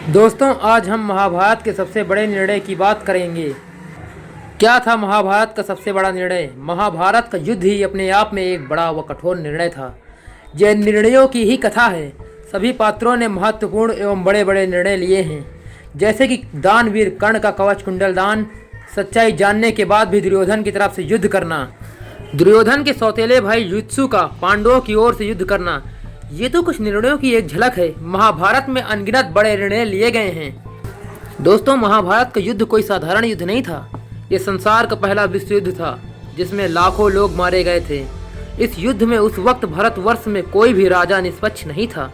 दोस्तों, आज हम महाभारत के सबसे बड़े निर्णय की बात करेंगे। क्या था महाभारत का सबसे बड़ा निर्णय? महाभारत का युद्ध ही अपने आप में एक बड़ा व कठोर निर्णय था। यह निर्णयों की ही कथा है। सभी पात्रों ने महत्वपूर्ण एवं बड़े बड़े निर्णय लिए हैं, जैसे कि दानवीर कर्ण का कवच कुंडल दान, सच्चाई जानने के बाद भी दुर्योधन की तरफ से युद्ध करना, दुर्योधन के सौतेले भाई युत्सु का पांडवों की ओर से युद्ध करना। ये तो कुछ निर्णयों की एक झलक है। महाभारत में अनगिनत बड़े निर्णय लिए गए हैं। दोस्तों, महाभारत का युद्ध कोई साधारण युद्ध नहीं था। ये संसार का पहला विश्व युद्ध था, जिसमें लाखों लोग मारे गए थे। इस युद्ध में उस वक्त भारतवर्ष में कोई भी राजा निष्पक्ष नहीं था।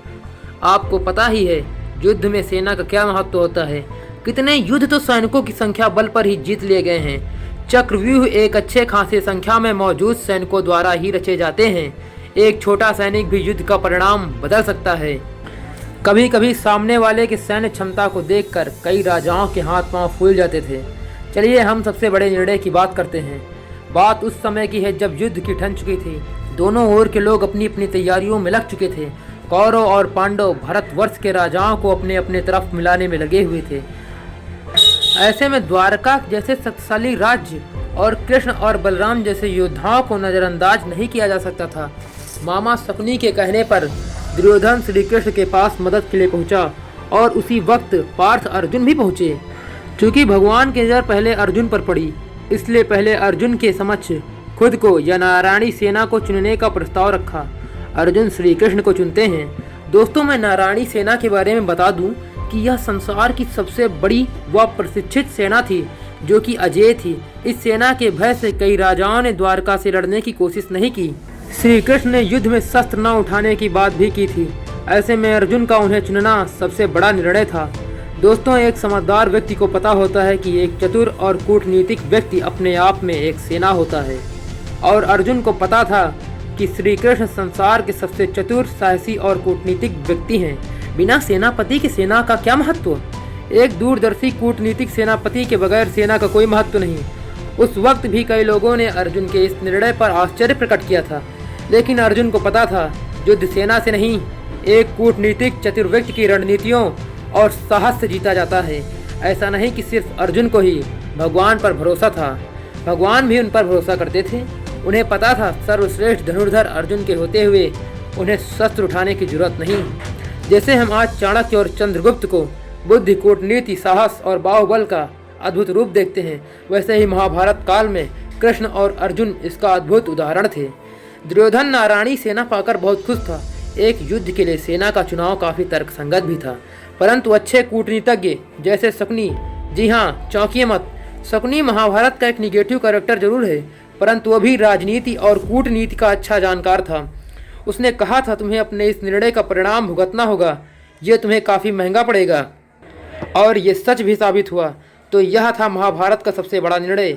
आपको पता ही है युद्ध में सेना का क्या महत्व होता है। कितने युद्ध तो सैनिकों की संख्या बल पर ही जीत लिए गए हैं। चक्रव्यूह एक अच्छे खासे संख्या में मौजूद सैनिकों द्वारा ही रचे जाते हैं। एक छोटा सैनिक भी युद्ध का परिणाम बदल सकता है। कभी कभी सामने वाले की सैन्य क्षमता को देखकर कई राजाओं के हाथ पांव फूल जाते थे। चलिए हम सबसे बड़े निर्णय की बात करते हैं। बात उस समय की है जब युद्ध की ठन चुकी थी। दोनों ओर के लोग अपनी अपनी तैयारियों में लग चुके थे। कौरव और पांडव भारतवर्ष के राजाओं को अपने अपने तरफ मिलाने में लगे हुए थे। ऐसे में द्वारका जैसे शक्तिशाली राज्य और कृष्ण और बलराम जैसे योद्धाओं को नजरअंदाज नहीं किया जा सकता था। मामा शकुनी के कहने पर दुर्योधन श्री कृष्ण के पास मदद के लिए पहुंचा और उसी वक्त पार्थ अर्जुन भी पहुंचे। क्योंकि भगवान की नजर पहले अर्जुन पर पड़ी, इसलिए पहले अर्जुन के समक्ष खुद को या नारायणी सेना को चुनने का प्रस्ताव रखा। अर्जुन श्री कृष्ण को चुनते हैं। दोस्तों, मैं नारायणी सेना के बारे में बता दूं कि यह संसार की सबसे बड़ी व प्रशिक्षित सेना थी, जो कि अजेय थी। इस सेना के भय से कई राजाओं ने द्वारका से लड़ने की कोशिश नहीं की। श्री कृष्ण ने युद्ध में शस्त्र न उठाने की बात भी की थी। ऐसे में अर्जुन का उन्हें चुनना सबसे बड़ा निर्णय था। दोस्तों, एक समझदार व्यक्ति को पता होता है कि एक चतुर और कूटनीतिक व्यक्ति अपने आप में एक सेना होता है, और अर्जुन को पता था कि श्री कृष्ण संसार के सबसे चतुर, साहसी और कूटनीतिक व्यक्ति हैं। बिना सेनापति के सेना का क्या महत्व? एक दूरदर्शी कूटनीतिक सेनापति के बगैर सेना का कोई महत्व नहीं। उस वक्त भी कई लोगों ने अर्जुन के इस निर्णय पर आश्चर्य प्रकट किया था, लेकिन अर्जुन को पता था युद्ध सेना से नहीं, एक कूटनीतिक चतुर व्यक्ति की रणनीतियों और साहस से जीता जाता है। ऐसा नहीं कि सिर्फ अर्जुन को ही भगवान पर भरोसा था, भगवान भी उन पर भरोसा करते थे। उन्हें पता था सर्वश्रेष्ठ धनुर्धर अर्जुन के होते हुए उन्हें शस्त्र उठाने की जरूरत नहीं। जैसे हम आज चाणक्य और चंद्रगुप्त को बुद्धि, कूटनीति, साहस और बाहुबल का अद्भुत रूप देखते हैं, वैसे ही महाभारत काल में कृष्ण और अर्जुन इसका अद्भुत उदाहरण थे। दुर्योधन नारायणी सेना पाकर बहुत खुश था। एक युद्ध के लिए सेना का चुनाव काफी तर्कसंगत भी था, परंतु अच्छे कूटनीतिज्ञ जैसे शकुनी, जी हाँ, चौंकिए मत, शकुनी महाभारत का एक निगेटिव कैरेक्टर जरूर है, परंतु वह भी राजनीति और कूटनीति का अच्छा जानकार था। उसने कहा था, तुम्हें अपने इस निर्णय का परिणाम भुगतना होगा, यह तुम्हें काफ़ी महंगा पड़ेगा। और ये सच भी साबित हुआ। तो यह था महाभारत का सबसे बड़ा निर्णय।